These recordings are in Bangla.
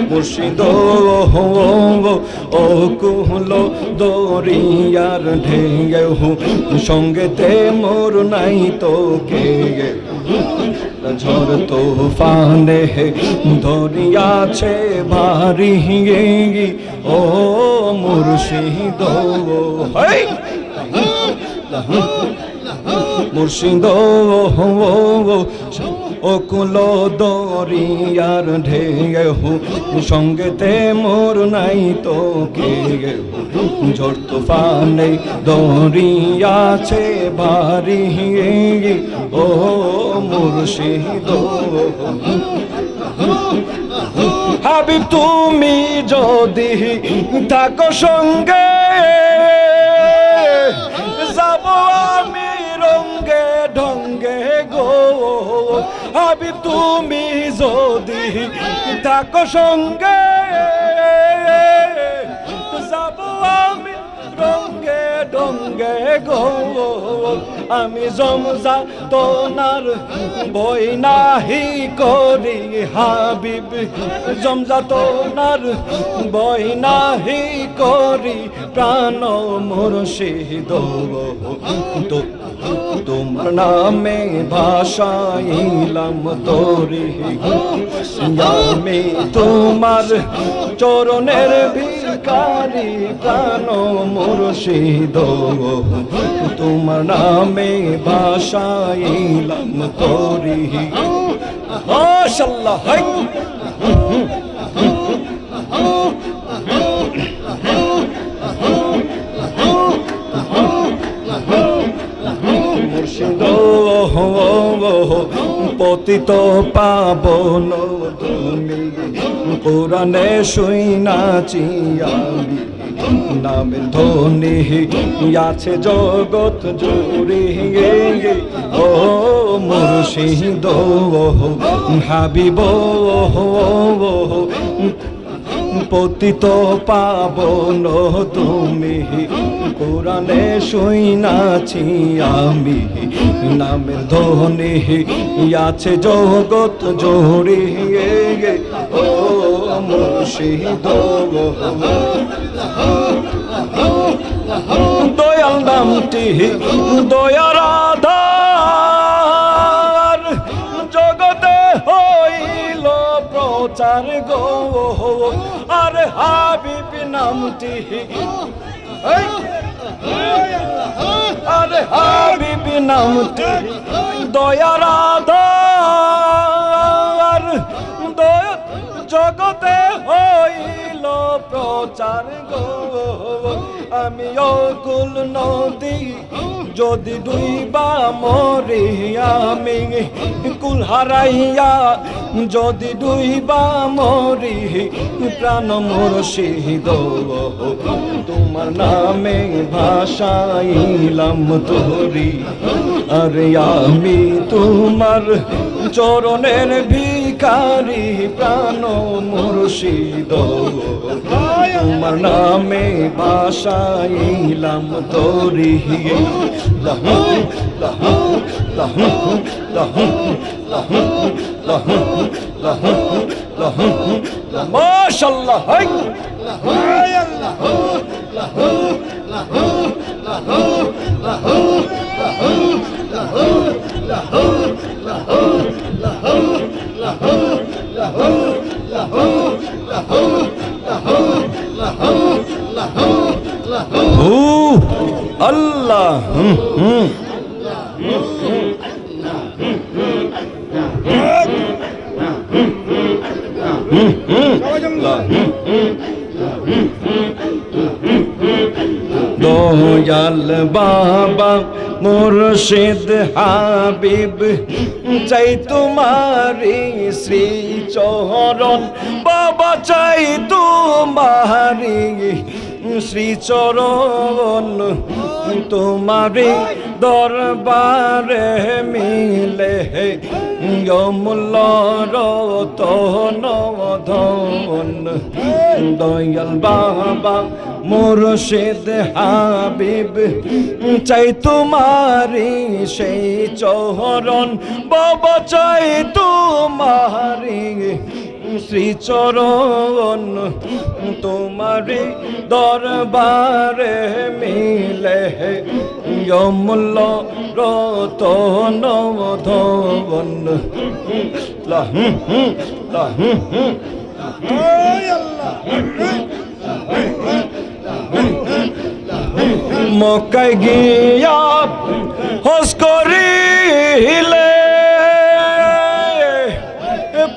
মুর্শিদ ও কুহল দরিয়ার ঢেঙ্গে সঙ্গেতে মোর নাই তো কে ঝড় তোফানে ধরিয়াছে ভারী ও মুর্শিদ মুর্শিদ ও কুল দরিয়ার ঢেঙ্গে সঙ্গেতে মোর নাই তো কে ঝড় তুফানে দরিয়াছে ভারী ও মুর্শিদ হাবিব তুমি যদি থাকো সঙ্গে যাব আমি রঙ্গে ঢঙ্গে গো হাবিব তুমি যদি থাকো সঙ্গে যাব আমি রঙ্গে ঢঙ্গে গো আমি জমজা তোনার বই নাহি করি হাবিব জমজা তোনার বই নাহি করি প্রাণ মুর্শিদ তো তোমার নামে ভাষাইলাম তোরি আমি তোমার চরণের ভিখারি প্রাণ মুর্শিদ তোমার নামে ভাষাইলাম তোরি মাশাআল্লাহ মুর্শিদ পতিত পাবন তুমি পুরাণে শুইনাছি আমি নামের ধ্বনি আছে জগৎ জুড়ে ও মুর্শিদ হাবিব পতিত পাবন তুমি কোরআনে শুইনাছি আমি নামের ধ্বনি আছে জগৎ জোরে ও মুর্শিদ দয়াল নামটি দয়ার আধার জগতে হইল প্রচার গো আর হাবিব নামটি আরে হাবিব নামটি দয়ার আধার দয়া জগতে হইল প্রচার গো আমি অকুল নদী যদি ডুইবা মরে আমি কুল হারাইয়া যদি ডুইবা মরি প্রাণ মুর্শিদ তোমার নামে ভাষাইলাম তোরি আরে আমি তোমার চরণের ভিখারি প্রাণ মুর্শিদ তোমার নামে ভাষাইলাম তোরি লাহু লাহু লাহু লাহু লাহু লাহু লাহু লাহু মাশাআল্লাহ হাই আল্লাহ লাহু লাহু লাহু লাহু লাহু লাহু লাহু লাহু লাহু লাহু লাহু লাহু লাহু লাহু লাহু লাহু লাহু আল্লাহ দয়াল বাবা মুর্শিদ হাবিব চাই তোমারি শ্রী চরণ বাবা চাই তোমারি শ্রী চরণ তোমারি দরবারে মিলে অমূল্য রতন ধন দয়াল বাবা মুর্শিদ হাবিব চাই তোমারি সেই চরণ বাবা চাই তোমারি শ্রীচরণ তোমারি দরবারে মিলে অমূল্য রতন ধন মক্কায় গিয়া হজ করিলে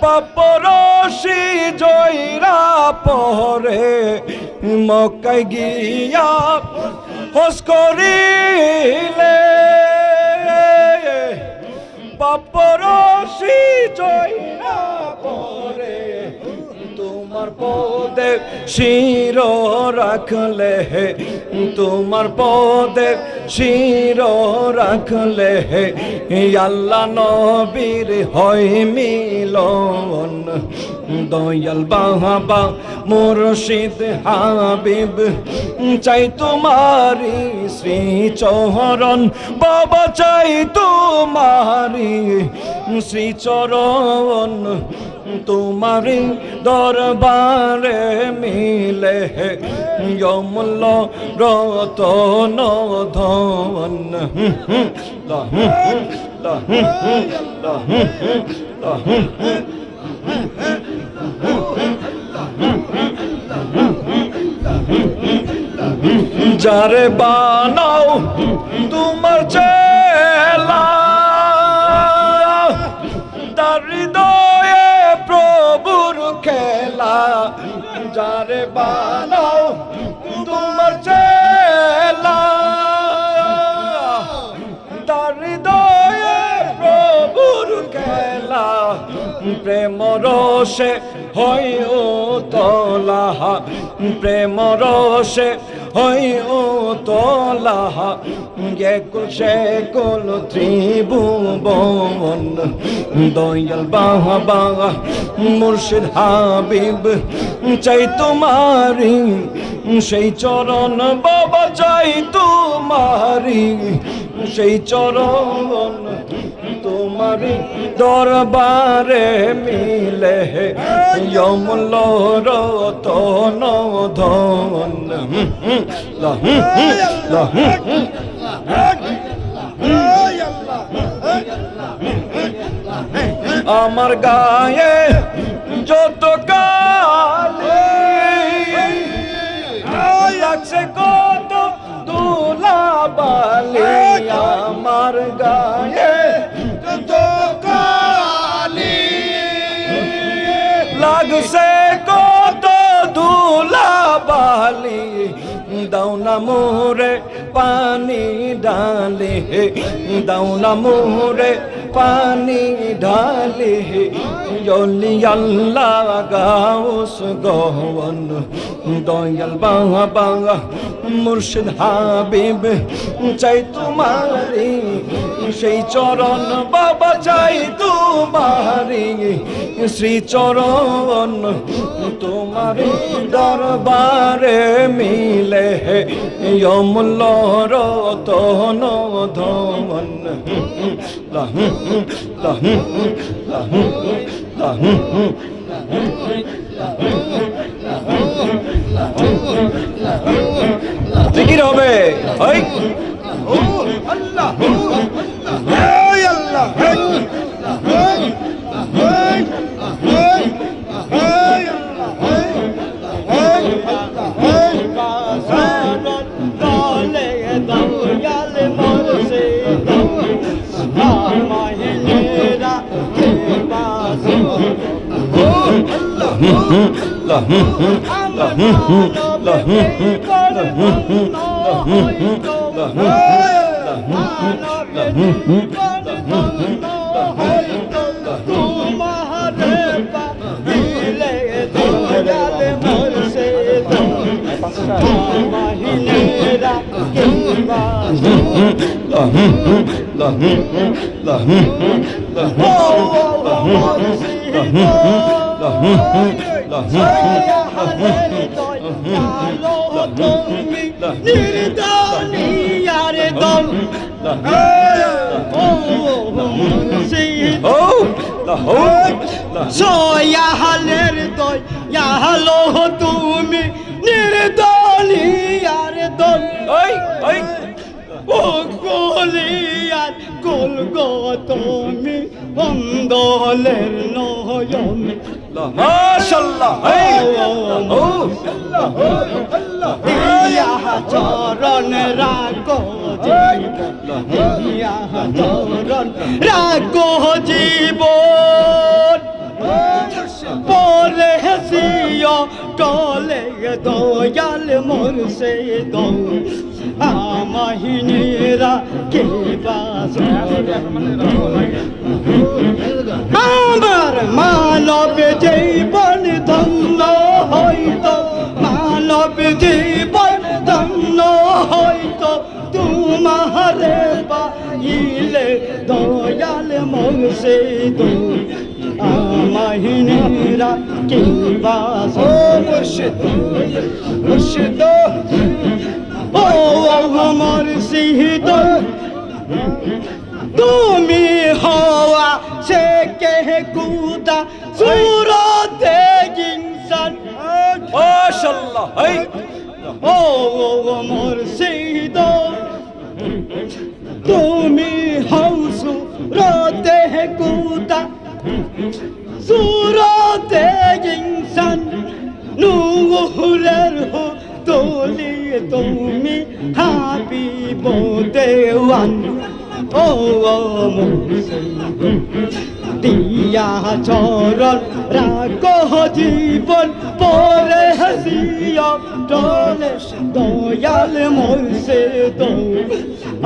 পাপরশি জয়রা পরে মক্কায় গিয়া হজ করিলে পাপরশি জয়রা পরে তোমার পদে শির রাখলে তোমার পদে শির রাখলে আল্লাহ নবীর হয় মিলন দয়াল বাবা মুর্শিদ হাবিব চাই তোমারি শ্রী চরণ বাবা চাই তোমারি শ্রী চরণ তোমারি দরবারে মিলে অমূল্য রতন ধন যারে বানাও তোমার চেলা তার হৃদয়ে প্রভুর খেলা যারে বানাও তোমার চেলা তার হৃদয়ে প্রভুর খেলা প্রেম রসে হয় ও তলা প্রেম রসে হয় ও তলা একুল সেকুল ত্রিভুবন দয়াল বাবা মুর্শিদ হাবিব চাই তোমারি সেই চরণ বাবা চাই তোমারি সেই চরণ তোমারি দরবারে মিলে অমূল্য রতন ধন আমার গায়ে যত কালি লাগছে কত দুলা বালি আমার গায়ে যত কালি লাগছে কত দুলা বালি দাও না মোরে পানি ডালে দাও না মোরে পানি ঢালে জলি আল্লাহ গাউস গহন দয়াল বাবা মুর্শিদ হাবিব চাই তোমারি সেই চরণ বাবা চাই তোমারি শ্রী চরণ তোমারি দরবারে মিলে অমূল্য রতন ধন জিকির হবে ওই আল্লাহ আল্লাহ সয়ালের দয়ালো তুমি নির্দলিয়ার দল ও মুর্শিদ সয়ালের দয়ালো তুমি নির্দলিয়ার দল ও গলিয়ার গোলগো তুমি অন্দলের নয়ন মাশাআল্লাহ ইয়া চরণ রাখো ইয়া চরণ রাখো জীবন পরে হাসিও টলে দয়াল মুর্শিদ আমাহিনীরা কে বাস আমার মানব জীবন ধন্য হইতো মানব জীবন ধন্য হইতো তোমারে পাইলে দয়াল মুর্শিদ আমাহিনীরা কে বাস মুর্শিদ ও আমার মুর্শিদ তুমি হওয়া সে কে কুদা সুরতে ইনসান মাশাআল্লাহ ও মুর্শিদ তুমি হও সুরতে কুদা সুরতে ইনসান নূরের তোলি তুমি হাবিব দেওয়ান ও মুর্শিদ দিয়া চরণ রাখো জীবন পরে হাসিয়া টলে দয়াল মুর্শিদ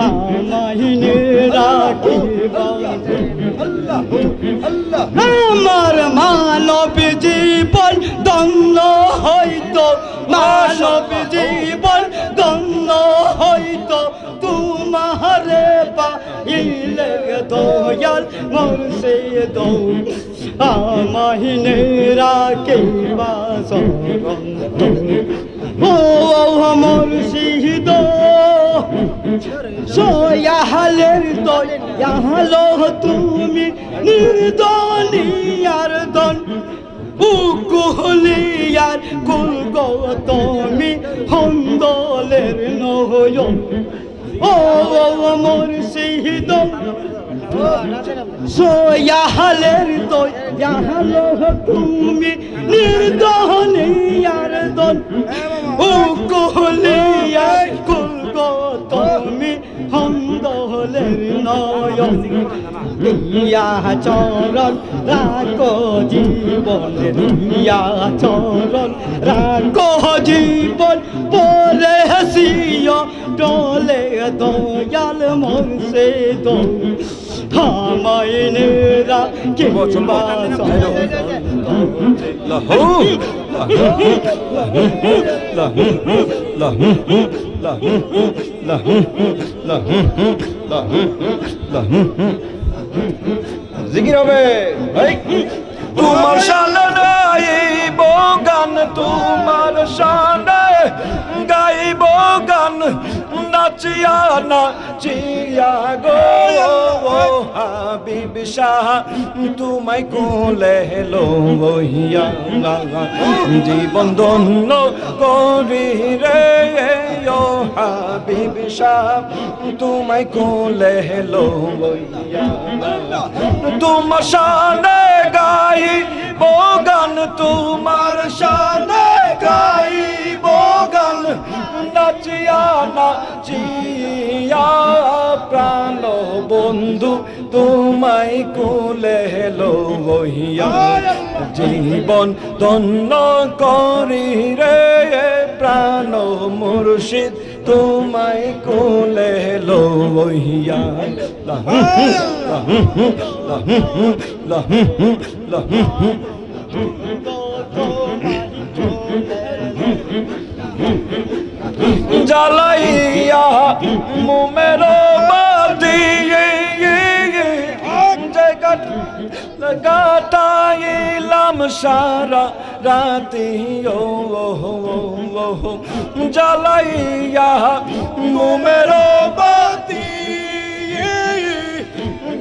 আমাহিনী রাখিবা আমার মানব জীবন ধন্য হইতো মানব জীবন ধন্য হইতো তোমারে পাইলে দয়াল মুর্শিদ আমাহিনী রাখিবা শরণ ও মুর্শিদ সয়ালের দয়ালো তুমি নির্দলিয়ার দন উকুলিয়ার কুলগো তুমি হন্দলের নয়ন ও মুর্শিদ সয়ালের দয়ালো তুমি নির্দলিয়ার দন উকুলিয়ার কুলগো তুমি হন্দলের নয়ন ইয়া চরণ রাখো জীবন ইয়া চরণ রাখো জীবন পরে হাসিও টলে দয়াল মুর্শিদ আমাইনেরা কে বাস জিকির হবে তোমার শানে গাইব গান তোমার শানে গাইব গান নাচিয়া নাচিয়া গো হাবিব শাহ তোমায় কোলে লইয়া জীবন ধন্য করি রে ও হাবিব শাহ তোমায় কোলে লইয়া তোমার শানে গাইব গান তোমার শানে গাইব গান নাচিয়া নাচিয়া প্রাণ বন্ধু তোমায় কোলে লইয়া জীবন ধন্য করি রে প্রাণ মুর্শিদ তোমায় কোলে লইয়া জ্বালাইয়া মুমের বাতি জায়গা কাটাইলাম সারা রাতি জ্বালাইয়া মোমের বাতি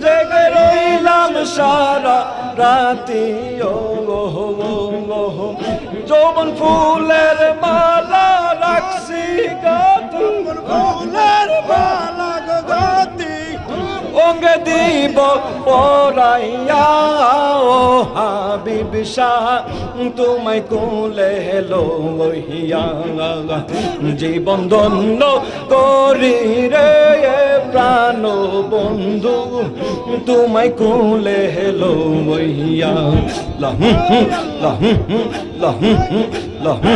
জেগে রইলাম সারা রাতি যৌবন ফুলের মালা রাখছি গাতি ফুলের মালা গাতি অঙ্গে দিব পরাইয়া ও হাবিব শাহ তোমায় কোলে লইয়া জীবন ধন্য করি রে প্রাণ বন্ধু তোমায় কোলে লইয়া লাহু লাহু লাহু লাহু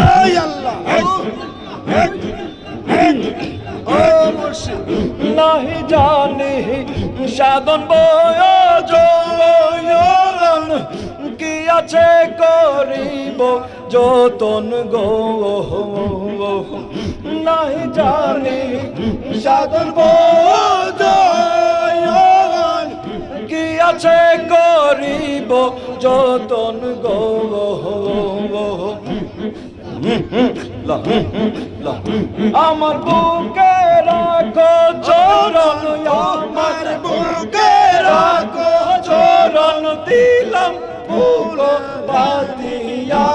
নাহি জানি সাধন বয়োজন কি আছে করিব যতন গো নাহি জানি সাধন বয়োজন কি আছে করিব যতন গো আমার বুকে রাখো চরণ আমার বুকে রাখো চরণ দিলাম পুরো বাতিয়া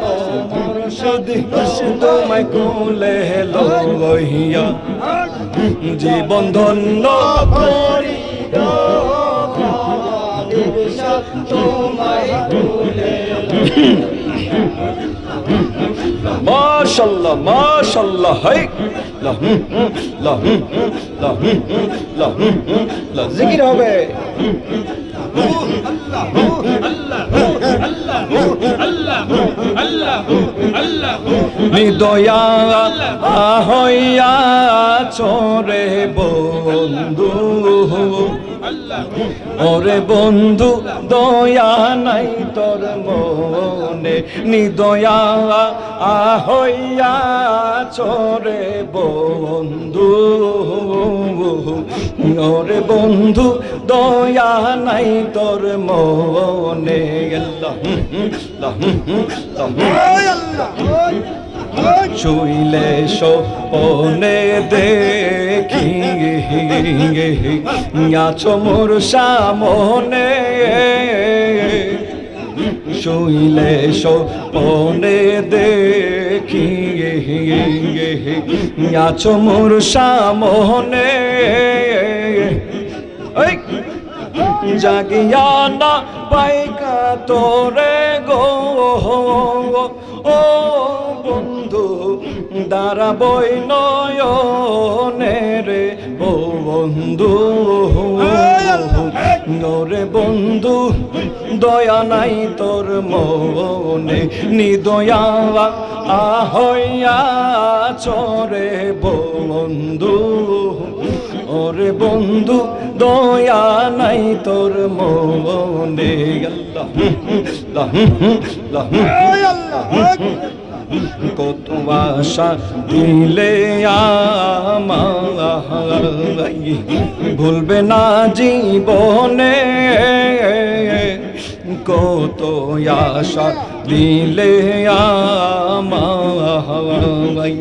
মুর্শিদ তোমায় কোলে লইয়া জীবন ধন্য করি তোমায় কোলে মাশাআল্লাহ মাশাআল্লাহ হাই লাহু লাহু লাহু লাহু লা জিকির হবে নিদয়া হইয়া চরে বন্ধু ওরে বন্ধু দয়া নাই তোর মনে নিদয়া হইয়া চরে বন্ধু ওরে বন্ধু দয়া নাই তোর মনে শুইলে সোপনে দেখি আছো মোর সামনে শুইলে সোপনে দেখি আছো মোর সামনে জাগিয়া না পাইকা তোরে গো ও বন্ধু দাঁড়াবই নয়নে রে ও বন্ধু ওরে বন্ধু দয়া নাই তোর মনে নিদয়া হইয়া চরে বন্ধু ওরে বন্ধু দয়া নাই তোর মনে কত আশা দিলে আমায় ভুলবে না জীবনে কত আশা দিলে আমায়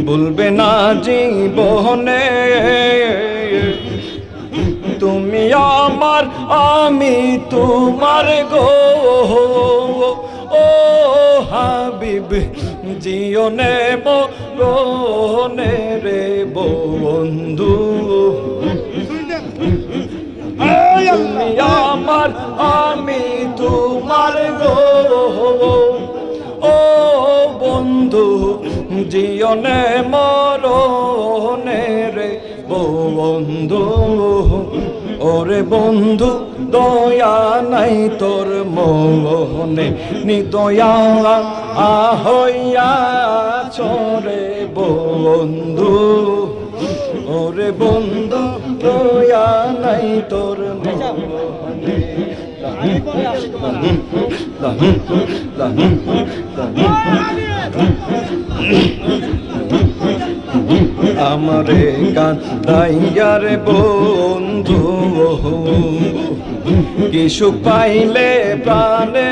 ভুলবে না জীবনে তুমি আমার আমি তোমার গো ও হাবিব জিওনে মরনে রে বন্ধু তুমি আমার আমি তোমার গো ও বন্ধু জিওনে মরনে রে বন্ধু ওরে বন্ধু দয়া নাই তোর মনে নিদয়া হইয়া চরে বন্ধু ওরে বন্ধু দয়া নাই তোর মনে আমারে কান্দাইয়ার বন্ধু কি সুখ পাইলে প্রাণে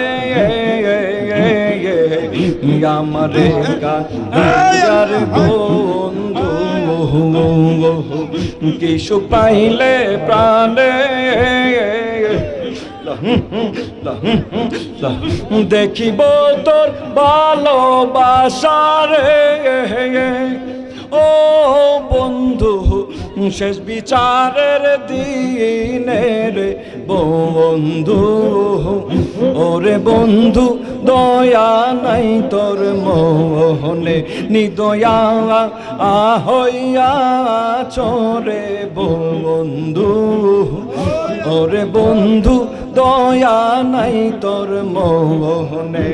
আমারে কান্দাইয়ার বন্ধু কি সুখ পাইলে প্রাণে দেখিব তোর ভালোবাসারে ও বন্ধু শেষ বিচারের দিনে রে বন্ধু ওরে বন্ধু দয়া নাই তোর মোহনে নিদয়া হইয়া চরে বন্ধু ওরে বন্ধু দয়া নাই তোর মোহনে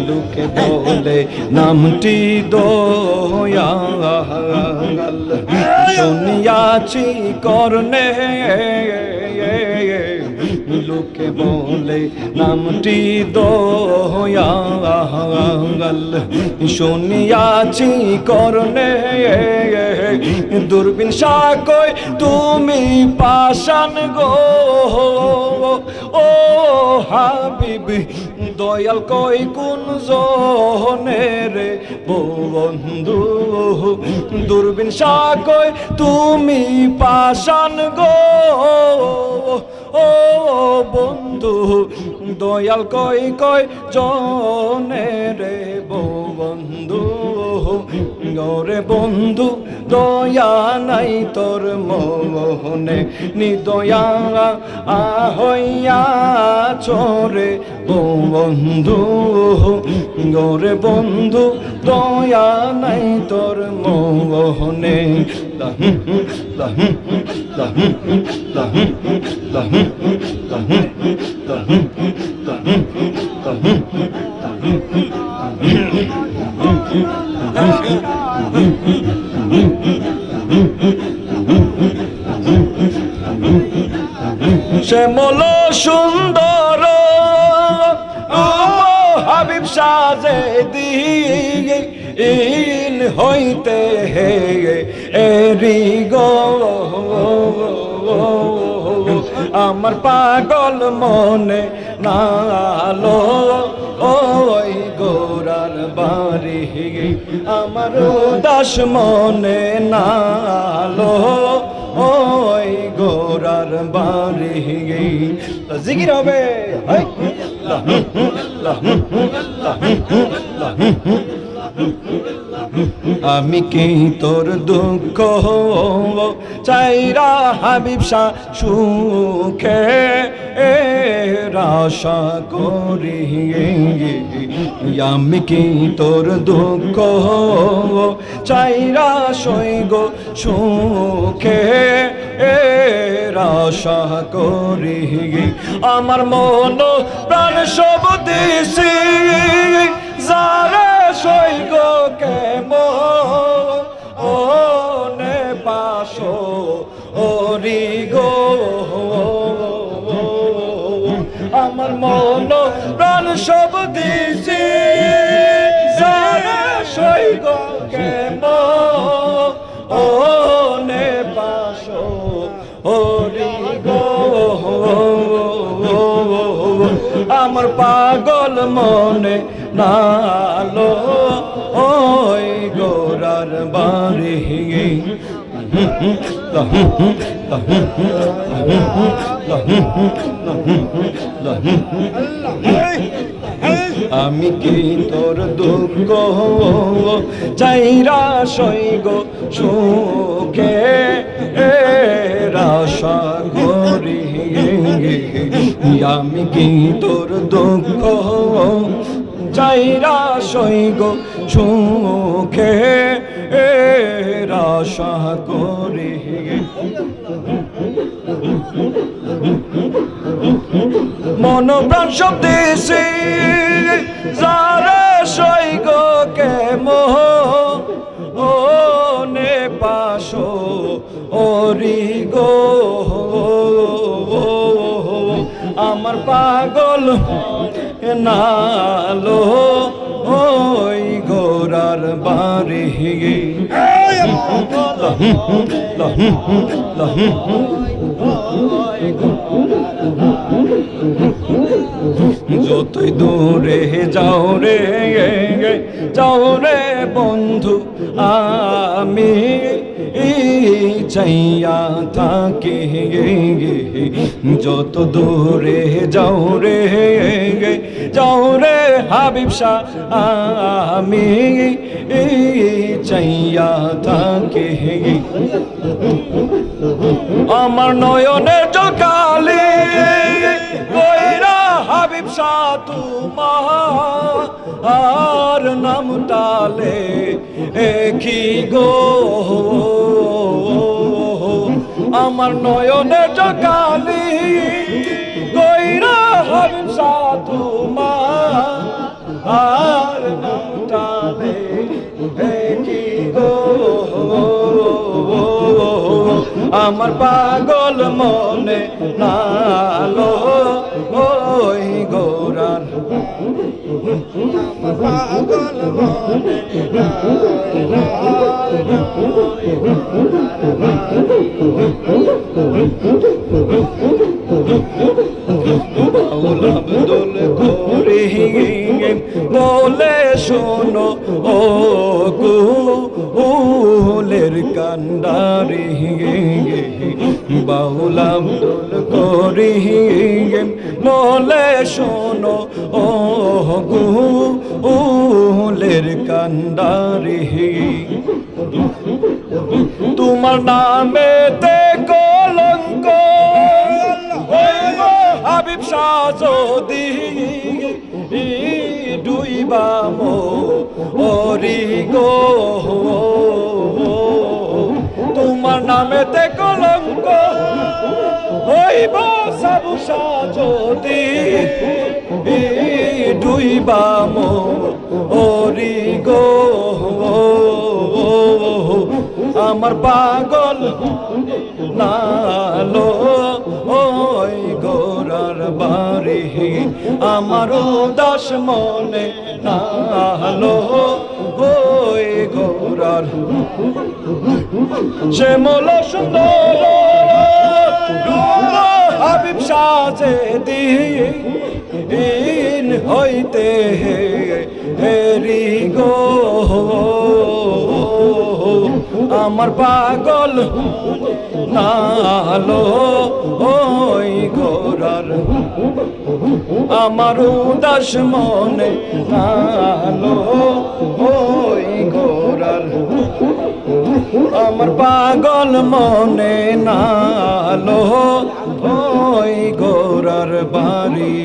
লোকে বলে নামটি দয়াল শুনিয়াছি করনে লোকে বলে নামটি দয়াল শুনিয়াছি করনে দূরবীন সাকয় তুমি পাশান গো ও হাবিবি দয়াল কই কোন জনে রে বন্ধু দূরবীন সাকয় তুমি পাশান গো ও বন্ধু দয়াল কই কই জনে রে বন্ধু গরে বন্ধু দয়া নাই তোর মোহনে নিদয়া হইয়া চরে বন্ধু গরে বন্ধু দয়া নাই তোর মোহনে শ্যামল সুন্দর হাবিব সাজে দিন হইতে হে এরি গো আমার পাগল মনে নালো ওই গোরার বাড়ি আমার দাস মনে নালো ওই গোরার বাড়ি জিকির হবে আমি কি তোর দুঃখ চাইরা হাবিব শাহ সুখে আশা করি আমি কি তোর দুঃখ চাইরা সইগ সুখে আশা করি আমার মন প্রাণ সব দিছি যারে সইগ কেম ও নে পাশো ওরি গো আমার মন প্রাণ সব দিছি যারে সইগ কেম ও নে পাশো ওরি গো আমার পাগল মনে নালো ওই গোরার বাড়ি আমি কি তোর দুঃখ চাইরা সইগ সুখে আশা করি আমি কি তোর দুঃখ চাইরা সইগ সুখে আশা করি মন প্রাণ সব দিছি যারে সইগ কেম ও নে পাশো ওরি গো আমার পাগল নালো ওই গোরার বাড়ি যতই দূরে যাও রে বন্ধু আমি চাইয়া থাকি যত দূরে যাও রে হাবিব শাহ আমি চাইয়া থাকি আমার নয়নের জলকালি কইরা হাবিব শাহ তোমার আর নাম টালে কি গো আমার নয়নের জলকালি কইরা হাবিব শাহ তোমার আর নাম টালে কি গো আমার পাগল মনে নালো ওই গোরার পাগল মনে বাউল আব্দুল করি বলে শোনো ও কুলের কান্ডারি বাউল আব্দুল করি বলে শোনো ও কুলের কান্ডারি তোমার নামেতে কলঙ্ক হাবিব শাহ যদি ডুইবাম ওরি গো তোমার নামেতে কলঙ্ক হইব সাবু শাহ যদি ডুইবাম ওরি গো আমার পাগল নালো ওই গোরার বাড়ি আমার উদাস মনে নালো ওই গোরার সে মোল সুন্দর হাবিব সাজে দিন হইতে হেরি গো আমার পাগল নালো ওই গোরার আমার উদাস মনে নালো ওই গোরার আমার পাগল মনে নালো ওই গোরার বাড়ি।